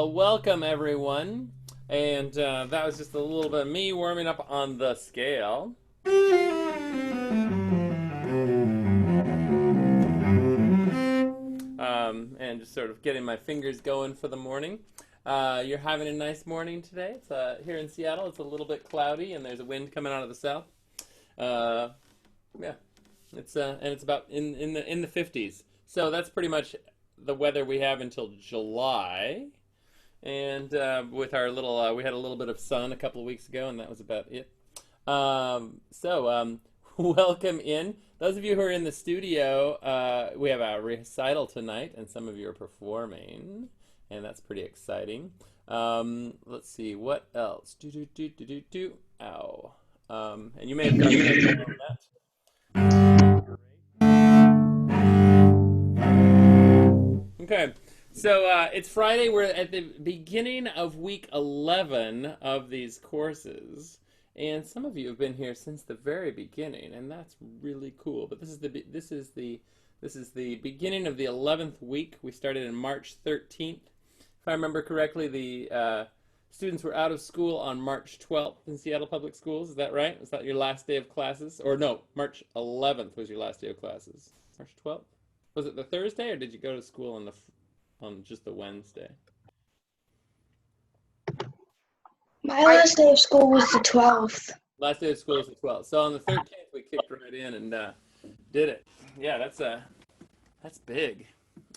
Well, welcome everyone. And that was just a little bit of me warming up on the scale. And just sort of getting my fingers going for the morning. You're having a nice morning today. It's here in Seattle. It's a little bit cloudy, and there's a wind coming out of the south. Yeah, and it's about in the 50s. So that's pretty much the weather we have until July. And with our little, we had a little bit of sun a couple of weeks ago, and that was about it. Welcome in. Those of you who are in the studio, we have a recital tonight, and some of you are performing, and that's pretty exciting. Let's see, what else? Ow. And you may have gotten on that. Okay. So it's Friday. We're at the beginning of week 11 of these courses, and some of you have been here since the very beginning, and that's really cool. But this is the beginning of the 11th week. We started in March 13th. If I remember correctly, the students were out of school on March 12th in Seattle Public Schools. Is that right? Was that your last day of classes? Or no, March 11th was your last day of classes. March 12th? Was it the Thursday, or did you go to school on just the Wednesday? My last day of school was the 12th. Last day of school was the 12th. So on the 13th, we kicked right in and did it. Yeah, that's big.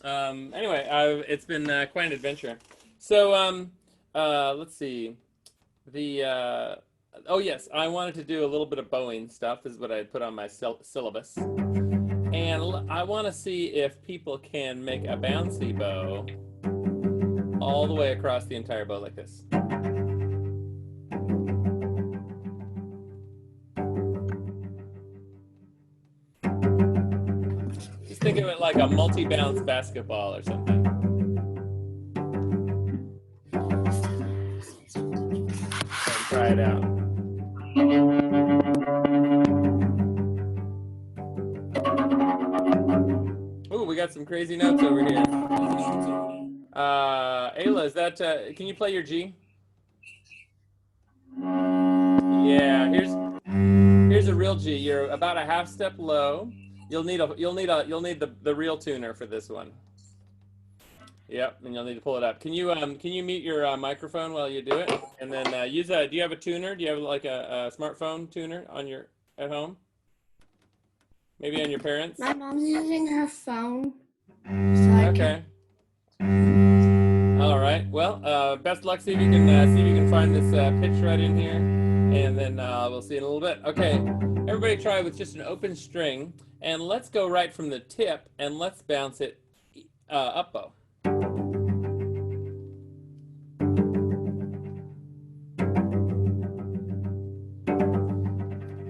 Anyway, it's been quite an adventure. So let's see. Oh yes, I wanted to do a little bit of bowing stuff. This is what I put on my syllabus. And I want to see if people can make a bouncy bow all the way across the entire bow like this. Just think of it like a multi-bounce basketball or something. And try it out. Ooh, we got some crazy notes over here. Ayla, is that, can you play your G? Yeah, here's a real G. You're about a half step low. You'll need the real tuner for this one. Yep, and you'll need to pull it up. Can you mute your microphone while you do it? And then do you have a tuner? Do you have like a smartphone tuner at home? Maybe on your parents'? My mom's using her phone. Okay. All right. Well, best luck. See if you can find this pitch right in here, and then we'll see in a little bit. Okay. Everybody try with just an open string, and let's go right from the tip, and let's bounce it up bow.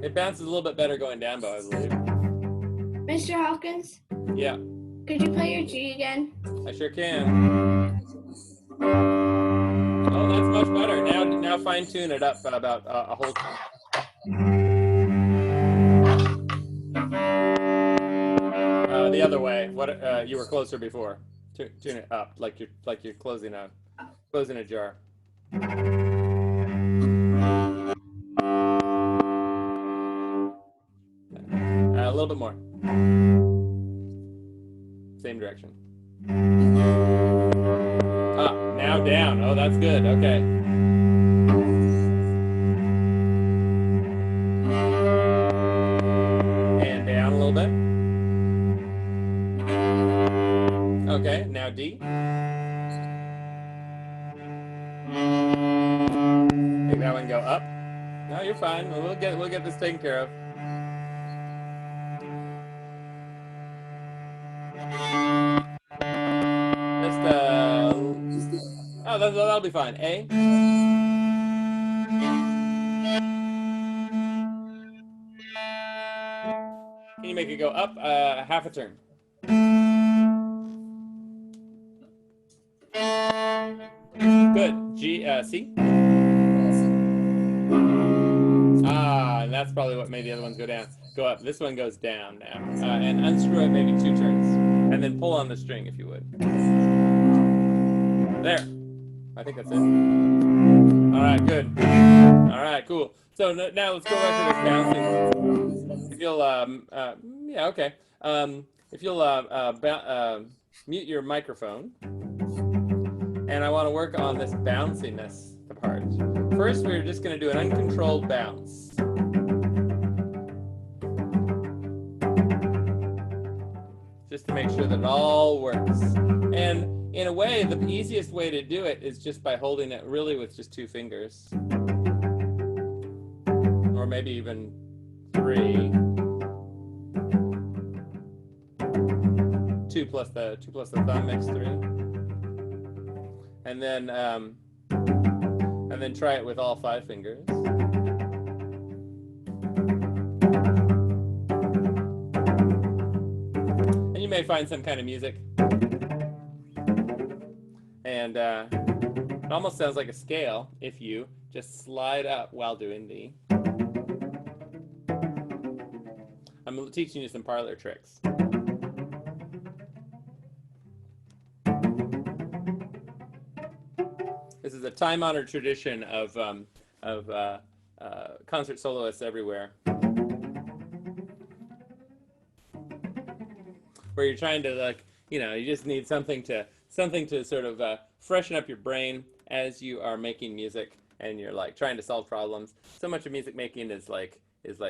It bounces a little bit better going down bow, I believe. Mr. Hawkins? Yeah. Could you play your G again? I sure can. Oh, that's much better. Now fine tune it up about a whole tone. The other way. What you were closer before. Tune it up like you're closing a jar. A little bit more. Same direction. Up, now down. Oh, that's good. Okay. And down a little bit. Okay, now D. Make that one go up. No, you're fine. We'll get this taken care of. Oh, that'll be fine. A. Can you make it go up half a turn? Good. G, C. And that's probably what made the other ones go down. Go up. This one goes down now. And unscrew it maybe 2 turns. And then pull on the string if you would. There. Now, a little bit more. Good. G, C. Good. G, C. C. Good. G, C. C. Good. G, C. C. Good. G, C. C. Good. G, C. C. Good. G, C. C. Good. G, C. C. Good. G, C. C. Good. G, C. C. Good. G, C. C. Good. There. I think that's it. All right, good. All right, cool. So now let's go back to this bouncing. If you'll, yeah, okay. If you'll mute your microphone, and I want to work on this bounciness part. First, we're just going to do an uncontrolled bounce. Just to make sure that it all works. And in a way, the easiest way to do it is just by holding it really with just 2 fingers. Or maybe even 3. 2 plus the thumb makes 3. And then try it with all 5 fingers. And you may find some kind of music. And it almost sounds like a scale if you just slide up while doing the. I'm teaching you some parlor tricks. This is a time-honored tradition of concert soloists everywhere, where you're trying to, like, you know, you just need something to sort of freshen up your brain as you are making music, and you're like trying to solve problems. So much of music making is like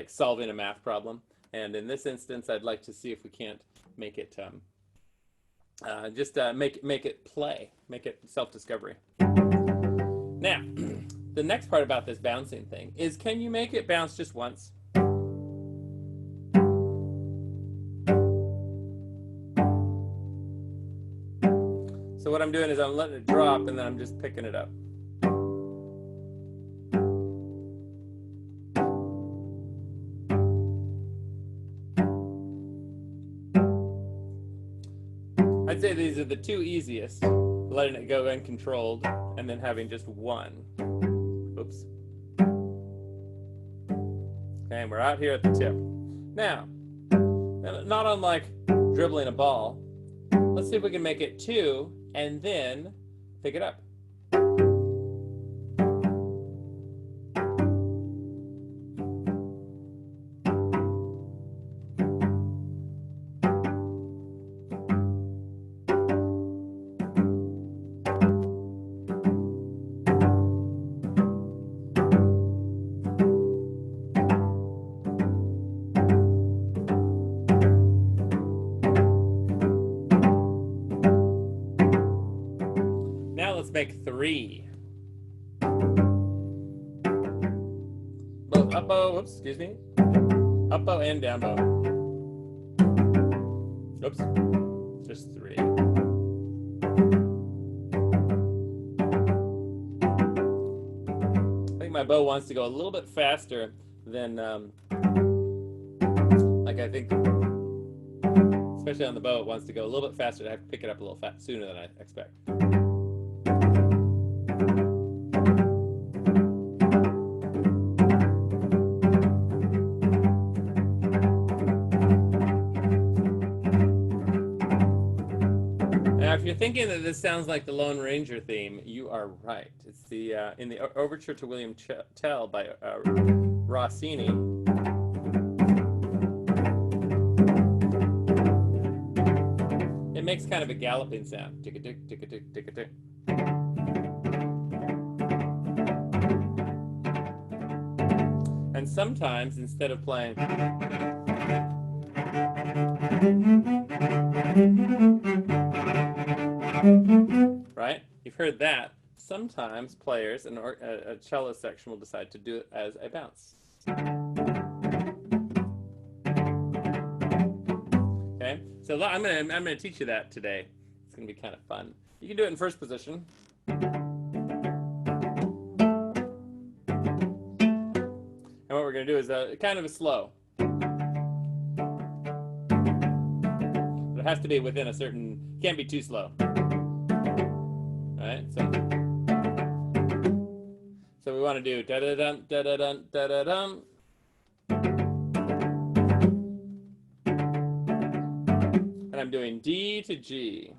solving a math problem, and in this instance, I'd like to see if we can't make it make it play, make it self-discovery. Now, the next part about this bouncing thing is, can you make it bounce just once? So what I'm doing is I'm letting it drop, and then I'm just picking it up. I'd say these are the 2 easiest, letting it go uncontrolled and then having just 1. Oops. Okay, and we're out here at the tip. Now, not unlike dribbling a ball, let's see if we can make it 2 and then pick it up. Make 3. Both up bow, oops, excuse me. Up bow and down bow. Oops, just 3. I think my bow wants to go a little bit faster than, like I think, especially on the bow, it wants to go a little bit faster. I have to pick it up a little sooner than I expect. Now, if you're thinking that this sounds like the Lone Ranger theme, you are right. It's the in the Overture to William Tell by Rossini. It makes kind of a galloping sound. Tick-a-tick, tick-a-tick, tick-a-tick. And sometimes, instead of playing, right? You've heard that. Sometimes players and a cello section will decide to do it as a bounce. Okay, so I'm gonna teach you that today. It's gonna be kind of fun. You can do it in first position. And what we're gonna do is kind of a slow. But it has to be within a certain. Can't be too slow. Right? So we want to do da da dum da da dum da da dum. And I'm doing D to G.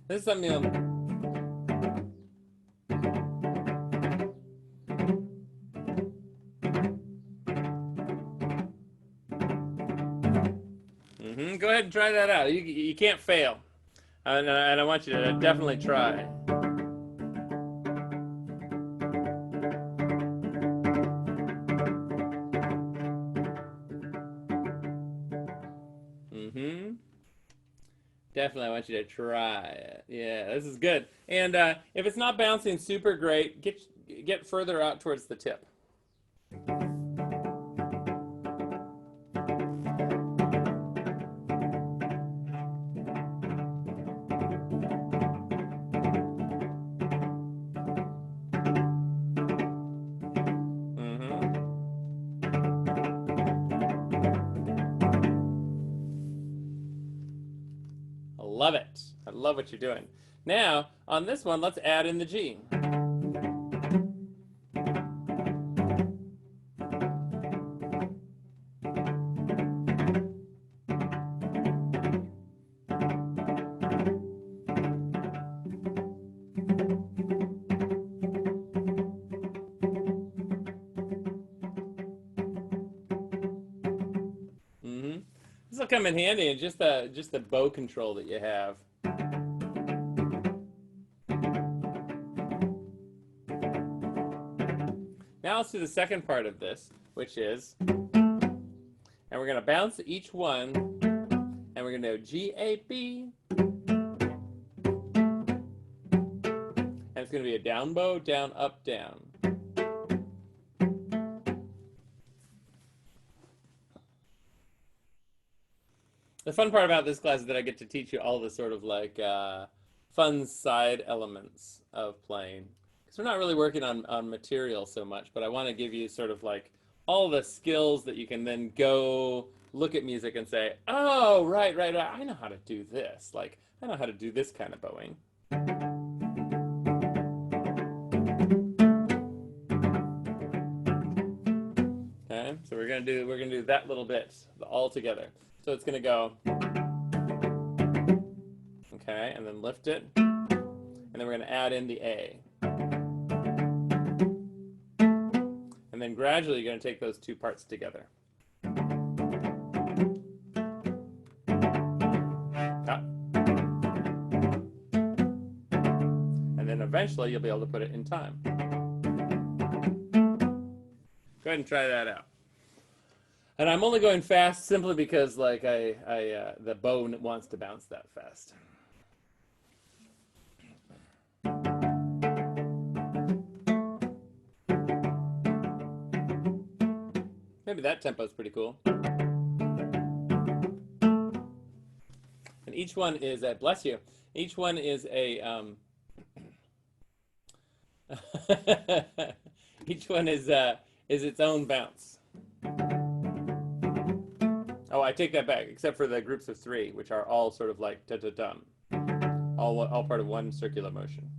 This is something you'll... Go ahead and try that out. You can't fail. And I want you to definitely try. Definitely, I want you to try it. Yeah, this is good. And if it's not bouncing super great, get further out towards the tip. Love it. I love what you're doing. Now, on this one, let's add in the G. This will come in handy in just the bow control that you have. Now let's do the second part of this, which is, and we're going to bounce each one, and we're going to do G, A, B, and it's going to be a down bow, down, up, down. The fun part about this class is that I get to teach you all the sort of like fun side elements of playing. Because we're not really working on material so much, but I want to give you sort of like all the skills that you can then go look at music and say, oh, right, I know how to do this. Like, I know how to do this kind of bowing. Okay, so we're gonna do that little bit all together. So it's gonna go, okay, and then lift it, and then we're gonna add in the A. And then gradually you're gonna take those two parts together. Cut. And then eventually you'll be able to put it in time. Go ahead and try that out. And I'm only going fast simply because, like, the bow wants to bounce that fast. Maybe that tempo is pretty cool. And each one is a, bless you, each one is a, each one is its own bounce. Oh, I take that back, except for the groups of three, which are all sort of like da-da-dum. All part of one circular motion.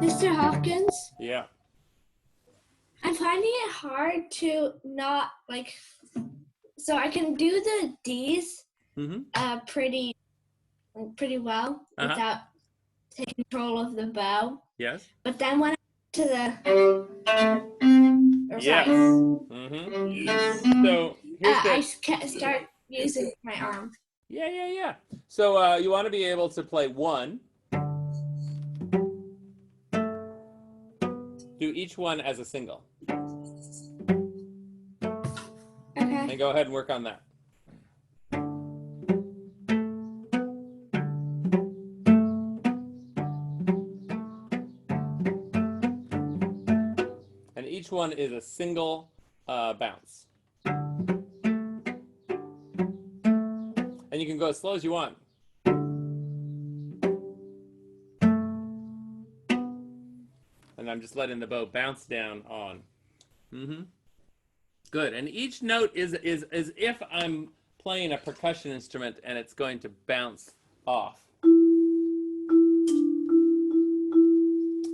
Mr. Hawkins? Yeah. I'm finding it hard to not, like, so I can do the D's pretty well without taking control of the bow. Yes. But then when I get to the Yes. So here's I start using my arm. Yeah. So you want to be able to play one. Do each one as a single. Okay. And go ahead and work on that. And each one is a single bounce. And you can go as slow as you want. And I'm just letting the bow bounce down on. Good. And each note is as if I'm playing a percussion instrument and it's going to bounce off.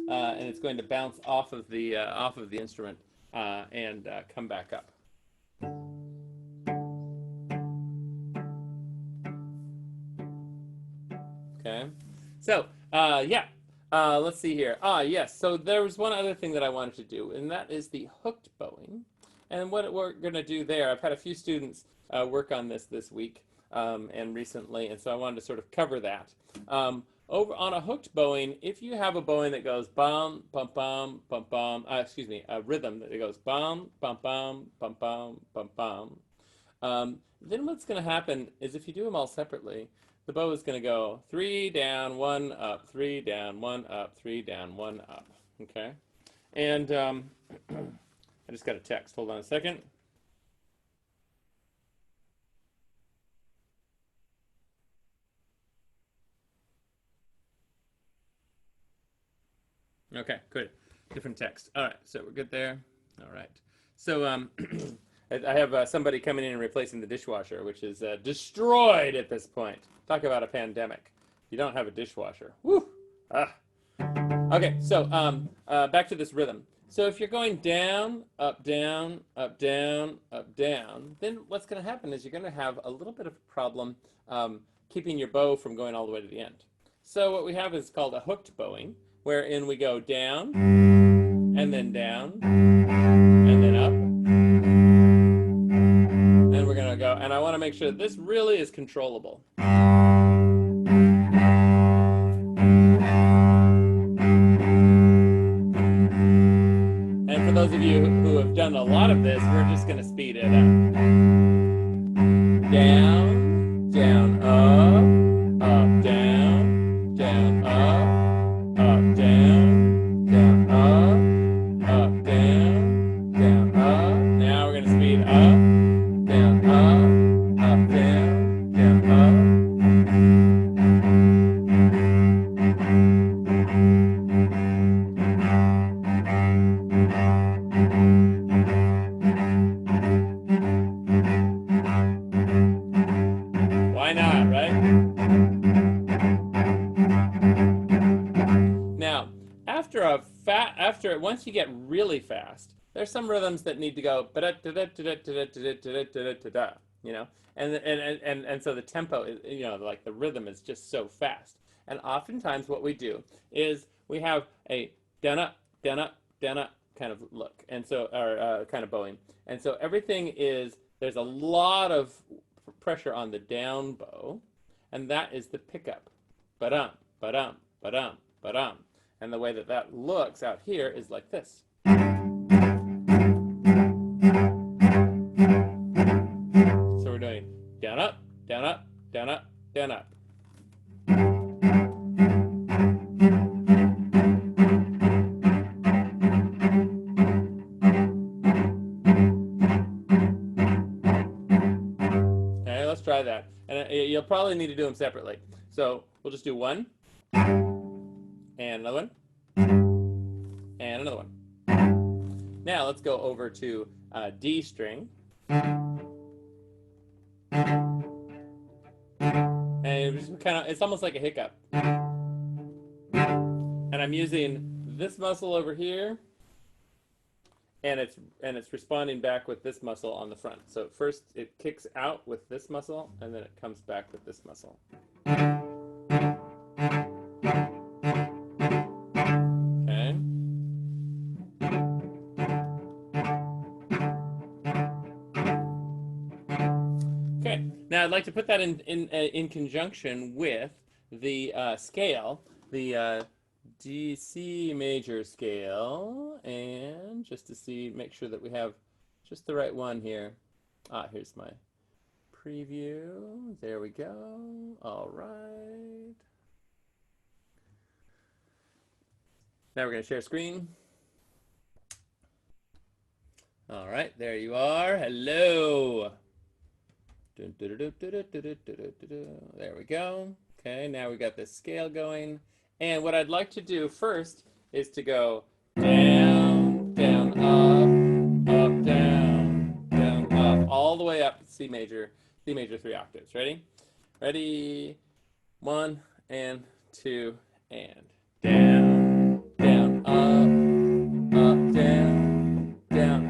And it's going to bounce off of the instrument and come back up. Okay, so yeah, let's see here. Yes, so there was one other thing that I wanted to do, and that is the hooked bowing. And what we're going to do there, I've had a few students work on this week and recently, and so I wanted to sort of cover that. Over on a hooked bowing, if you have a bowing that goes bum, bum, bum, bum, bum, excuse me, a rhythm that goes bum, bum, bum, bum, bum, bum, bum, then what's going to happen is if you do them all separately, the bow is going to go 3 down, 1 up, 3 down, 1 up, 3 down, 1 up. Okay? And I just got a text. Hold on a second. Okay, good. Different text. All right, so we're good there. All right. So I have somebody coming in and replacing the dishwasher, which is destroyed at this point. Talk about a pandemic. You don't have a dishwasher. Woo! Ah. Okay, so back to this rhythm. So if you're going down, up, down, up, down, up, down, then what's going to happen is you're going to have a little bit of a problem keeping your bow from going all the way to the end. So what we have is called a hooked bowing, wherein we go down, and then up, and we're going to go, and I want to make sure that this really is controllable. And for those of you who have done a lot of this, we're just going to speed it up. Down, down, up, down, down, up, down, down, up, down, down, up. Now we're going to speed up, down, down, down, up. Why not, right? Now, once you get really fast, there's some rhythms that need to go, you know, and so the tempo is, you know, like the rhythm is just so fast. And oftentimes what we do is we have a down up kind of look, and so or kind of bowing, and so everything is, there's a lot of pressure on the down bow, and that is the pickup. Ba-dum, ba-dum, ba-dum, ba-dum. And the way that that looks out here is like this. So we're doing down up, down up, down up, down up. Okay, let's try that. And you'll probably need to do them separately. So we'll just do one, and another one, and another one. Now let's go over to D string. And it's almost like a hiccup. And I'm using this muscle over here, and it's responding back with this muscle on the front. So first it kicks out with this muscle, and then it comes back with this muscle. Okay. Okay. Now I'd like to put that in conjunction with the scale, the C major scale, and just to make sure that we have just the right one here. Here's my preview. There we go. All right. Now we're going to share screen. All right, there you are. Hello. There we go. Okay, now we got this scale going. And what I'd like to do first is to go down, down, up, down, down, up, all the way up to C major 3 octaves. Ready? Ready? 1 and 2 and down, down, up, down, down,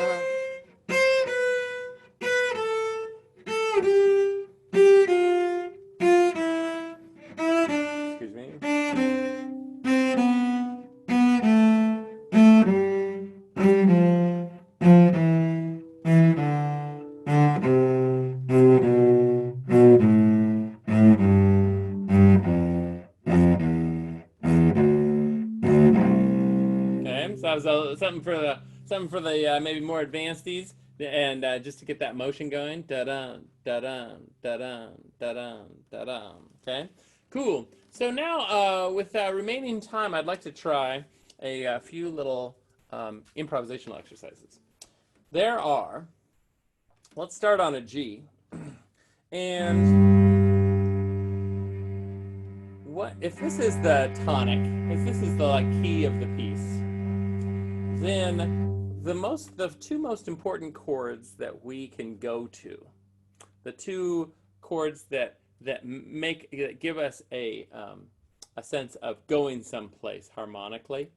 Excuse me. Okay, so that was something for the maybe more advancedies, and just to get that motion going. Da dum da dum da dum da dum da dum. Okay, cool. So now, with remaining time, I'd like to try a few little improvisational exercises. There are. Let's start on a G, and what if this is the tonic? If this is the key of the piece, then the two most important chords that we can go to, the two chords that give us a sense of going someplace harmonically,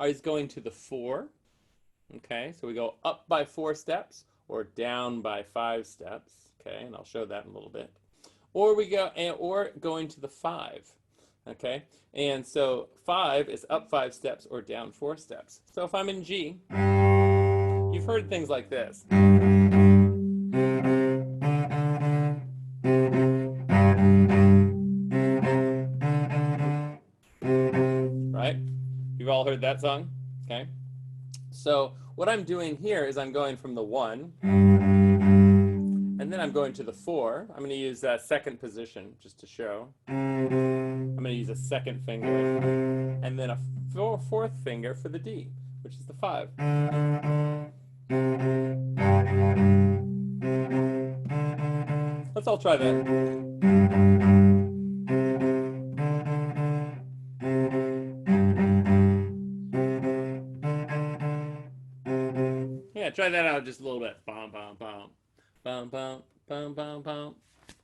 is going to the 4. Okay, so we go up by 4 steps or down by 5 steps. Okay, and I'll show that in a little bit. Or going to the 5. Okay, and so 5 is up 5 steps or down 4 steps. So if I'm in G, you've heard things like this. Right? You've all heard that song? Okay. So what I'm doing here is I'm going from the 1, and then I'm going to the 4. I'm going to use that second position just to show. I'm going to use a second finger, and then a fourth finger for the D, which is the 5. Let's all try that. Yeah, try that out just a little bit. Bum bum bum, bum bum bum bum bum,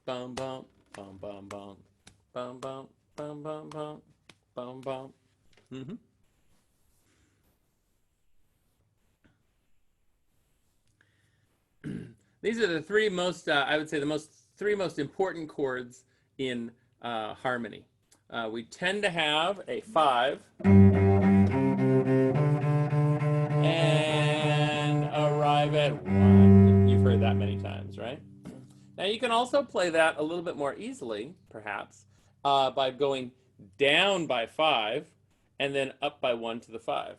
bum bum bum bum bum, bum bum bum bum bum, bum bum. These are the three most, I would say, three most important chords in harmony. We tend to have a 5 and arrive at 1. You've heard that many times, right? Now you can also play that a little bit more easily, perhaps, by going down by 5 and then up by 1 to the 5.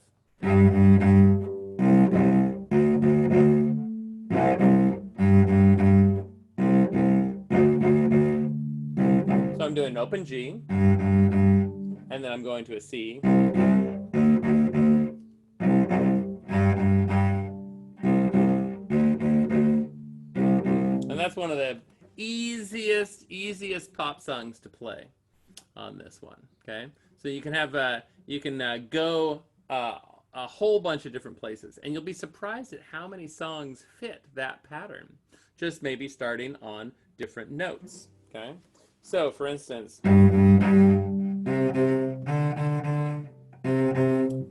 an open G, and then I'm going to a C. And that's one of the easiest pop songs to play on this one. Okay, so you can have go a whole bunch of different places, and you'll be surprised at how many songs fit that pattern. Just maybe starting on different notes. Okay, so for instance,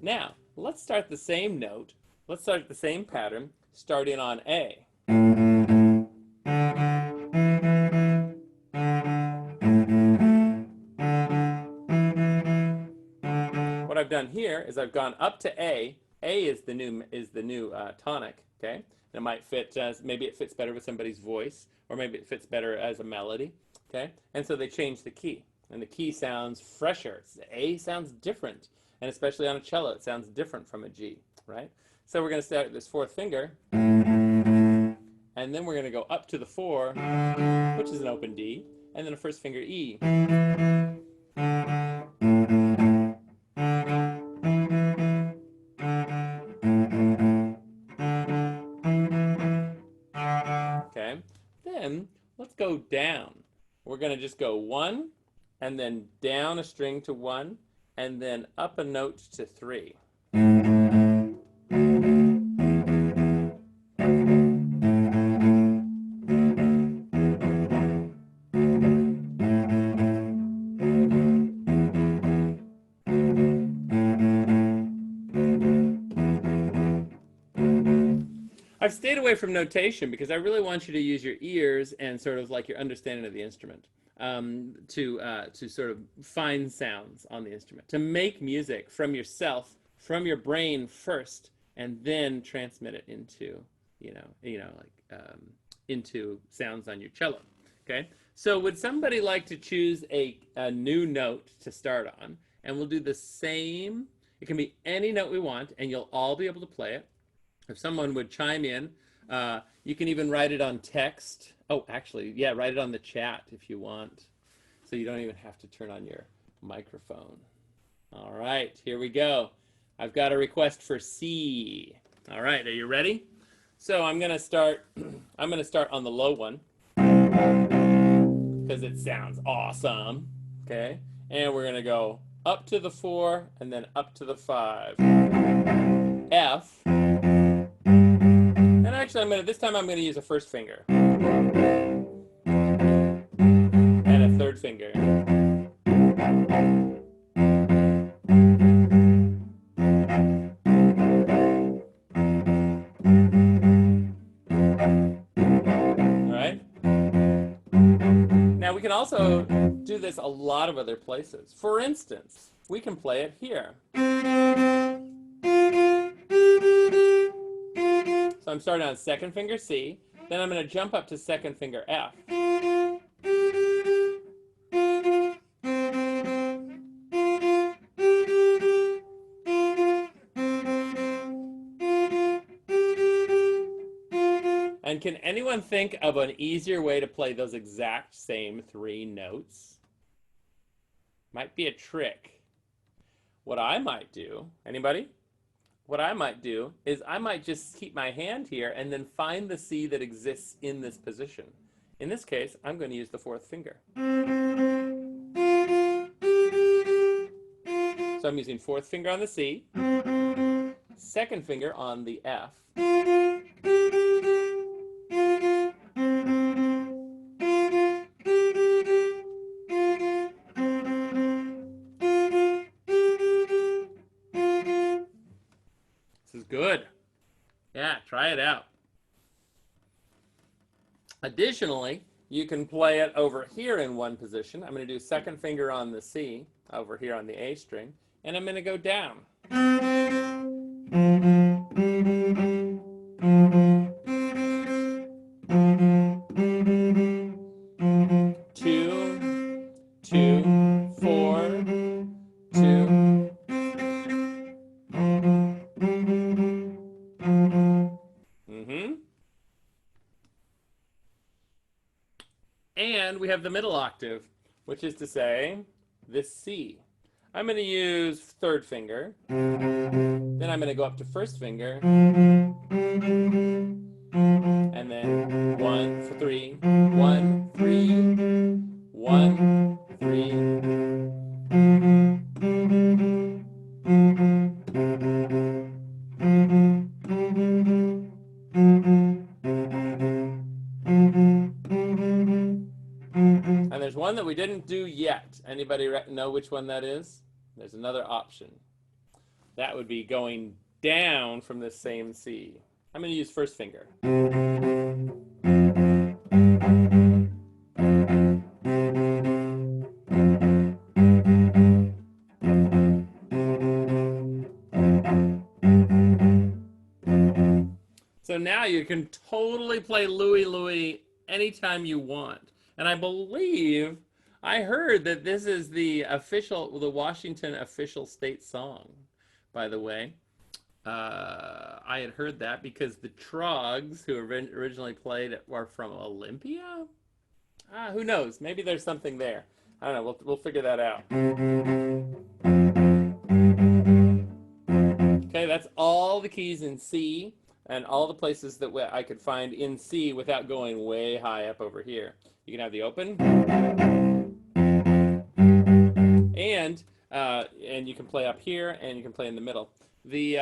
now let's start the same note. Let's start the same pattern, starting on A. What I've done here is I've gone up to A. A is the new tonic. Okay, and it might fit. Maybe it fits better with somebody's voice, or maybe it fits better as a melody. Okay, and so they change the key, and the key sounds fresher. A sounds different, and especially on a cello, it sounds different from a G. Right. So we're going to start this fourth finger, and then we're going to go up to the 4, which is an open D, and then a first finger E. Okay, then let's go down. We're going to just go 1, and then down a string to 1, and then up a note to 3. I've stayed away from notation because I really want you to use your ears and sort of like your understanding of the instrument to sort of find sounds on the instrument, to make music from yourself, from your brain first, and then transmit it into into sounds on your cello. Okay, so would somebody like to choose a new note to start on? And we'll do the same. It can be any note we want, and you'll all be able to play it. If someone would chime in, you can even write it on text. Oh, actually, yeah, write it on the chat if you want. So you don't even have to turn on your microphone. All right, here we go. I've got a request for C. All right, are you ready? So I'm gonna start on the low one because it sounds awesome. Okay, and we're gonna go up to the 4 and then up to the 5. F. And actually, this time I'm gonna use a first finger and a third finger. All right. Now we can also do this a lot of other places. For instance, we can play it here. So I'm starting on second finger C, then I'm going to jump up to second finger F. And can anyone think of an easier way to play those exact same 3 notes? Might be a trick. What I might do, anybody? What I might do is I might just keep my hand here and then find the C that exists in this position. In this case, I'm going to use the 4th finger. So I'm using 4th finger on the C, 2nd finger on the F, This is good. Yeah, try it out. Additionally, you can play it over here in one position. I'm going to do 2nd finger on the C, over here on the A string, and I'm going to go down. 2, 2, 4, 2. And we have the middle octave. which is to say this C. I'm going to use third finger. Then I'm going to go up to first finger. And then 1, 3, 1, 3, 1, 3. And there's one that we didn't do yet. Anybody know which one that is? There's another option. That would be going down from the same C. I'm going to use first finger. So now you can totally play Louie Louie anytime you want. And I believe I heard that this is the Washington official state song, by the way. I had heard that because the Trogs, who originally played it, were from Olympia? Who knows? Maybe there's something there. I don't know. We'll figure that out. Okay, that's all the keys in C and all the places that I could find in C without going way high up over here. You can have the open. And you can play up here, and you can play in the middle. The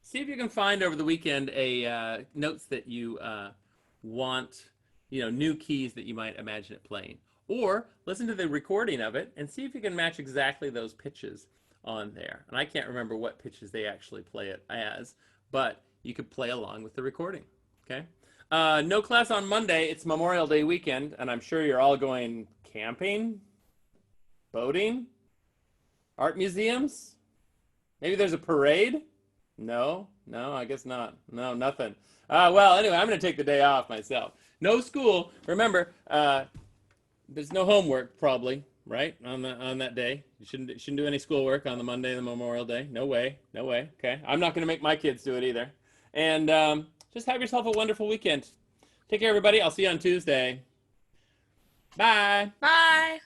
see if you can find over the weekend a notes that you want, new keys that you might imagine it playing, or listen to the recording of it and see if you can match exactly those pitches on there. And I can't remember what pitches they actually play it as, but you could play along with the recording. Okay. No class on Monday. It's Memorial Day weekend, and I'm sure you're all going camping, boating, art museums. Maybe there's a parade. No, I guess not. No, nothing. Well, anyway, I'm going to take the day off myself. No school. Remember, there's no homework probably, right? On that day, you shouldn't do any schoolwork on the Monday, the Memorial Day. No way. Okay, I'm not going to make my kids do it either. And just have yourself a wonderful weekend. Take care, everybody. I'll see you on Tuesday. Bye. Bye.